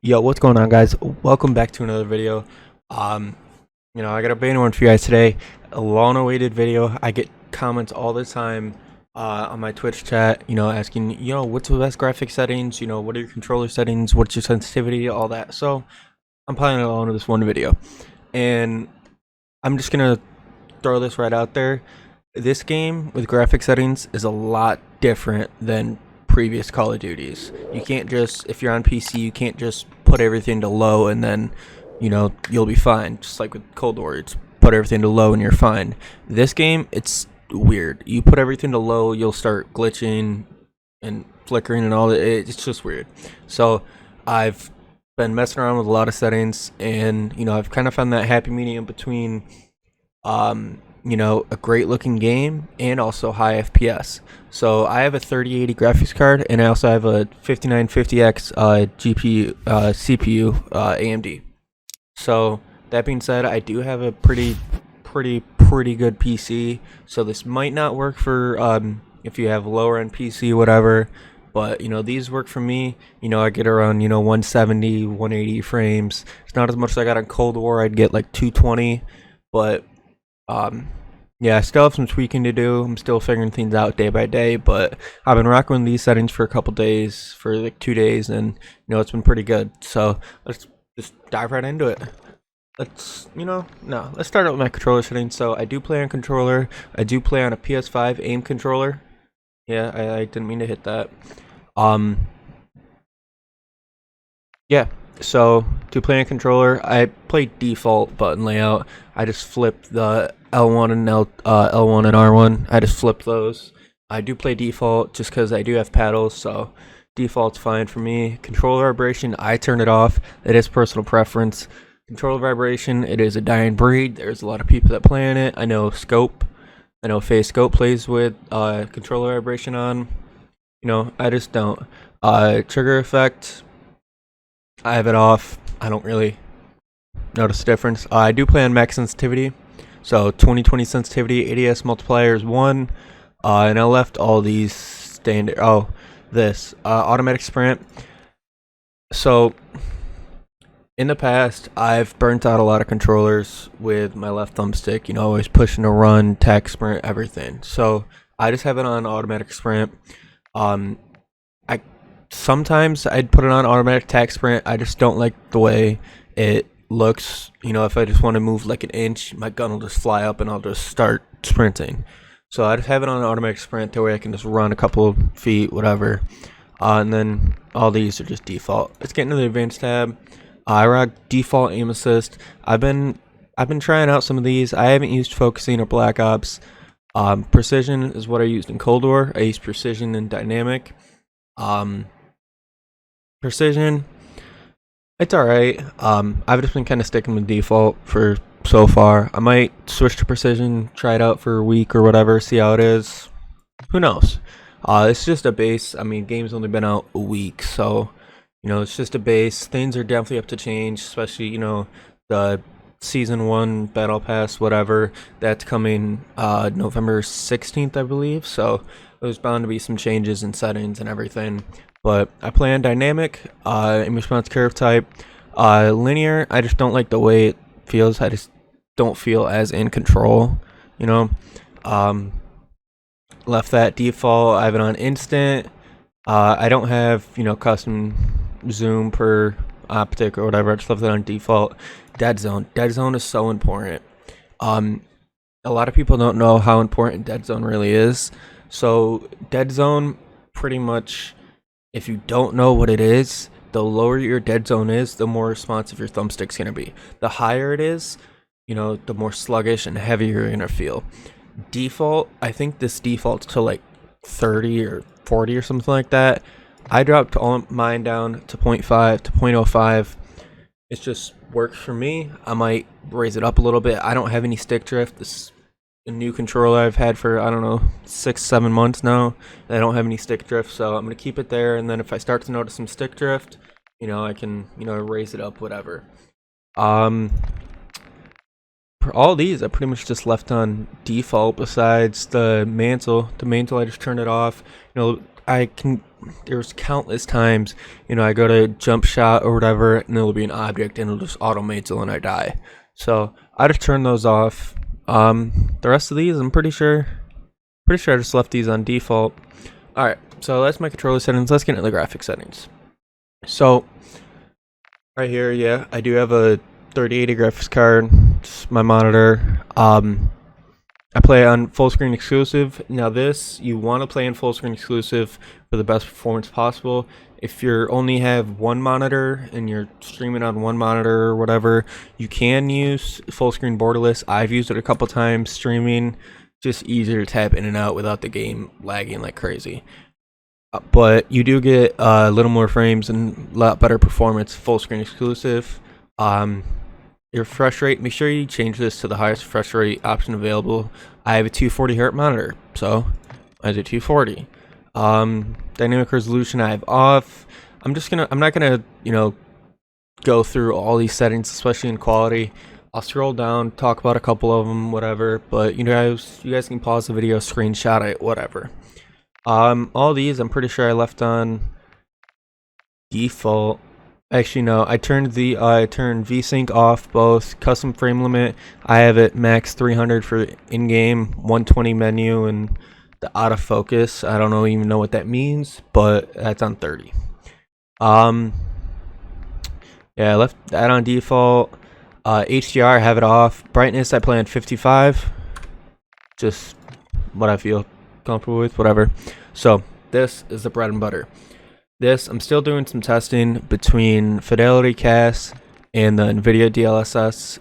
Yo, what's going on, guys? Welcome back to another video. Um, I got a big one for you guys today. A long-awaited video. I get comments all the time on my Twitch chat, asking, what's the best graphic settings? What are your controller settings? What's your sensitivity? All that. So I'm piling it all into this one video, and I'm just gonna throw this right out there. This game with graphic settings is a lot different than previous Call of Duties. You can't just, if you're on PC, you can't just put everything to low and then, you'll be fine. Just like with Cold War, it's put everything to low and you're fine. This game, it's weird. You put everything to low, you'll start glitching and flickering and all that. It's just weird. So I've been messing around with a lot of settings, and I've kind of found that happy medium between a great looking game and also high FPS. So I have a 3080 graphics card, and I also have a 5950X GPU CPU AMD. So that being said, I do have a pretty good PC. So this might not work for if you have lower end PC, whatever. But these work for me. I get around 170, 180 frames. It's not as much as I got on Cold War. I'd get like 220, but yeah, I still have some tweaking to do. I'm still figuring things out day by day, but I've been rocking with these settings for a couple days, for like 2 days, and it's been pretty good. So let's just dive right into it. Let's start out with my controller settings. So I do play on controller. I do play on a PS5 aim controller. Yeah, I didn't mean to hit that. Yeah, so to play on controller, I play default button layout. I just flip the L1 and L1 and R1. I just flip those. I do play default just because I do have paddles, so default's fine for me. Controller vibration, I turn it off. It is personal preference. Controller vibration, it is a dying breed. There's a lot of people that play on it. I know faze scope plays with controller vibration on. I just don't. Trigger effect, I have it off. I don't really notice a difference. I do play on max sensitivity, so 2020 sensitivity. ADS multiplier is 1, and I left all these standard. This automatic sprint. So in the past, I've burnt out a lot of controllers with my left thumbstick. Always pushing to run, tack sprint, everything. So I just have it on automatic sprint. Sometimes I'd put it on automatic tack sprint. I just don't like the way it looks. If I just want to move like an inch, my gun will just fly up and I'll just start sprinting. So I just have it on automatic sprint, that way I can just run a couple of feet, whatever. And then all these are just default. Let's get into the advanced tab. I rock default aim assist. I've been trying out some of these. I haven't used focusing or black ops. Precision is what I used in Cold War. I used precision and dynamic. Precision, it's alright. I've just been kind of sticking with default for so far. I might switch to precision, try it out for a week or whatever, see how it is. Who knows? It's just a base. I mean, game's only been out a week, so it's just a base. Things are definitely up to change, especially the season 1 battle pass, whatever, that's coming November 16th, I believe. So there's bound to be some changes in settings and everything. But I play on dynamic, in response curve type. Linear, I just don't like the way it feels. I just don't feel as in control, left that default. I have it on instant. I don't have, custom zoom per optic or whatever. I just left it on default. Dead zone. Dead zone is so important. A lot of people don't know how important dead zone really is. So dead zone, pretty much, if you don't know what it is, the lower your dead zone is, the more responsive your thumbstick's gonna be. The higher it is, the more sluggish and heavier you're gonna feel. Default, I think this defaults to like 30 or 40 or something like that. I dropped all mine down to 0.5 to 0.05. It just works for me. I might raise it up a little bit. I don't have any stick drift. This is a new controller I've had for, I don't know, 6-7 months now. I don't have any stick drift, so I'm gonna keep it there. And then if I start to notice some stick drift, I can raise it up, whatever. For all these, I pretty much just left on default, besides the mantle. The mantle, I just turned it off. I can. There's countless times, I go to jump shot or whatever, and it'll be an object, and it'll just automate till when I die. So I just turn those off. The rest of these, I'm pretty sure I just left these on default. All right, so that's my controller settings. Let's get into the graphics settings. So right here, yeah, I do have a 3080 graphics card. It's my monitor. I play on full screen exclusive. Now this, you want to play in full screen exclusive for the best performance possible. If you only have one monitor and you're streaming on one monitor or whatever, you can use full screen borderless. I've used it a couple times streaming. Just easier to tap in and out without the game lagging like crazy. But you do get a little more frames and a lot better performance full screen exclusive. Your refresh rate, make sure you change this to the highest refresh rate option available. I have a 240 Hz monitor, so I have a 240. Dynamic resolution I have off. I'm not gonna go through all these settings, especially in quality. I'll scroll down, talk about a couple of them, whatever. But you guys can pause the video, screenshot it, whatever. All these I'm pretty sure I left on default. Actually, no, I turned VSync off, both custom frame limit. I have it max 300 for in-game, 120 menu, and the autofocus. I don't even know what that means, but that's on 30. Yeah, I left that on default. HDR, I have it off. Brightness, I play on 55. Just what I feel comfortable with, whatever. So this is the bread and butter. I'm still doing some testing between Fidelity Cast and the NVIDIA DLSS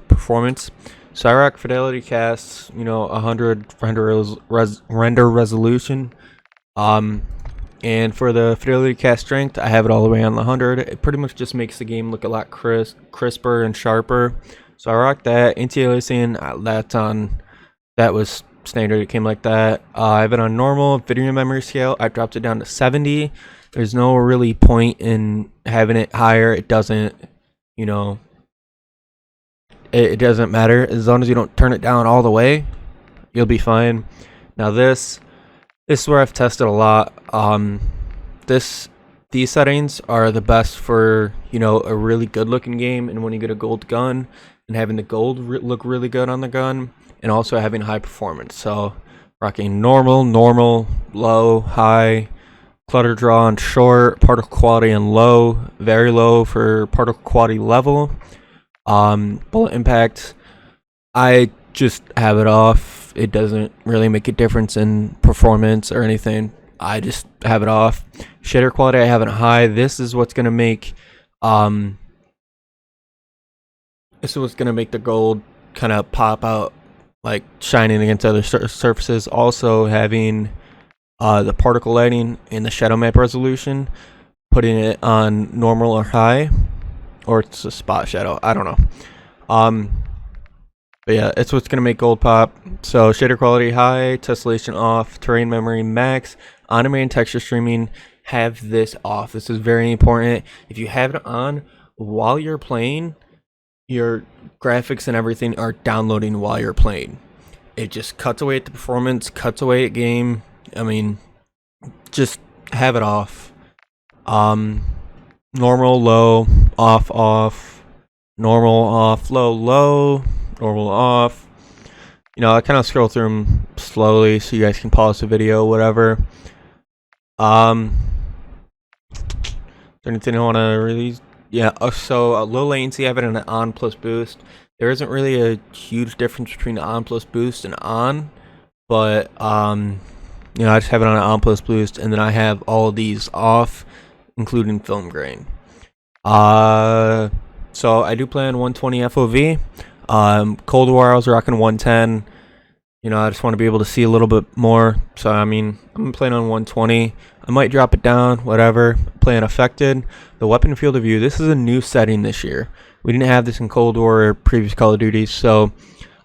performance. So I rock Fidelity Cast, 100 render resolution. And for the Fidelity Cast strength, I have it all the way on the 100. It pretty much just makes the game look a lot crisper and sharper. So I rock that. Anti-aliasing, that was standard. It came like that. I have it on normal. Video memory scale, I dropped it down to 70. There's no really point in having it higher. It doesn't, it doesn't matter. As long as you don't turn it down all the way, you'll be fine. Now this is where I've tested a lot. These settings are the best for, a really good looking game, and when you get a gold gun and having the gold look really good on the gun, and also having high performance. So rocking normal, low, high, clutter draw on short, particle quality on low, very low for particle quality level. Bullet impact, I just have it off. It doesn't really make a difference in performance or anything. I just have it off. Shader quality, I have it high. This is what's gonna make the gold kind of pop out, like shining against other surfaces. Also having the particle lighting and the shadow map resolution, putting it on normal or high, or it's a spot shadow, I don't know. But yeah, it's what's gonna make gold pop. So shader quality high, tessellation off, terrain memory max, animated texture streaming, have this off. This is very important. If you have it on while you're playing, your graphics and everything are downloading while you're playing. It just cuts away at the performance, cuts away at game. I mean, just have it off. Normal, low, off, normal, off, low, normal, off. I kind of scroll through them slowly so you guys can pause the video, whatever. Is there anything I want to really? Yeah, so low latency, I have it in an on plus boost. There isn't really a huge difference between on plus boost and on, but I just have it on an on plus boost, and then I have all of these off, including film grain. So I do play on 120 FOV. Cold War, I was rocking 110. I just want to be able to see a little bit more. So I'm playing on 120. I might drop it down, whatever. Playing affected. The weapon field of view. This is a new setting this year. We didn't have this in Cold War or previous Call of Duty. So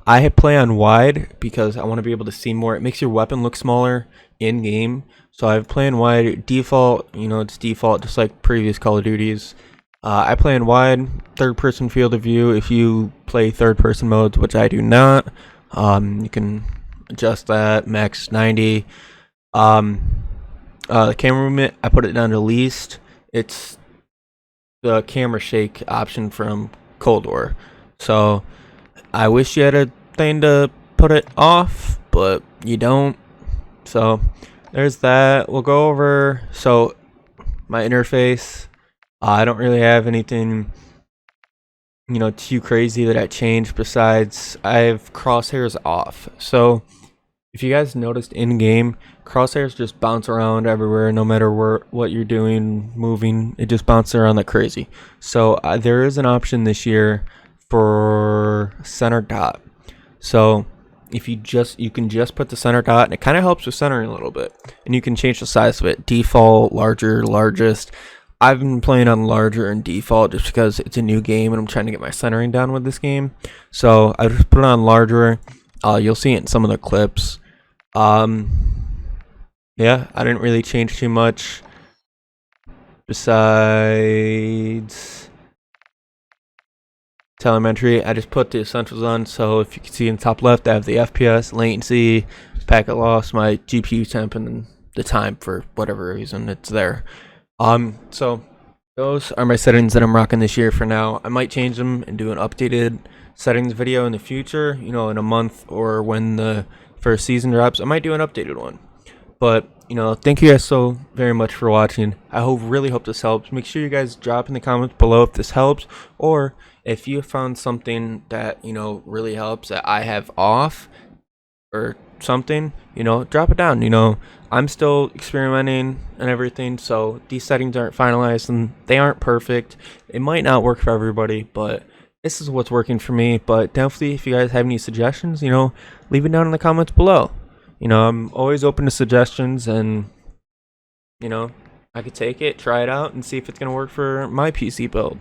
I play on wide because I want to be able to see more. It makes your weapon look smaller in game. So I play on wide. Default, it's default just like previous Call of Duties. I play in wide, third person field of view. If you play third person modes, which I do not, you can adjust that, max 90. The camera movement, I put it down to least. It's the camera shake option from Cold War. So I wish you had a thing to put it off, but you don't. So there's that. We'll go over my interface. I don't really have anything too crazy that I changed, besides I have crosshairs off. So if you guys noticed in game, crosshairs just bounce around everywhere, no matter what you're doing, moving, it just bounces around like crazy. So there is an option this year for center dot. So if you can just put the center dot, and it kind of helps with centering a little bit, and you can change the size of it, default, larger, largest. I've been playing on larger and default just because it's a new game and I'm trying to get my centering down with this game. So I just put it on larger. You'll see it in some of the clips. Yeah, I didn't really change too much besides telemetry. I just put the essentials on. So if you can see in the top left, I have the FPS, latency, packet loss, my GPU temp, and then the time for whatever reason it's there. So those are my settings that I'm rocking this year for now. I might change them and do an updated settings video in the future, in a month or when the first season drops. I might do an updated one. But, thank you guys so very much for watching. I really hope this helps. Make sure you guys drop in the comments below if this helps, or if you found something that, really helps that I have off or something, drop it down. I'm still experimenting and everything, so these settings aren't finalized and they aren't perfect. It might not work for everybody, but this is what's working for me. But definitely, if you guys have any suggestions, leave it down in the comments below. I'm always open to suggestions, and I could take it, try it out, and see if it's gonna work for my PC build.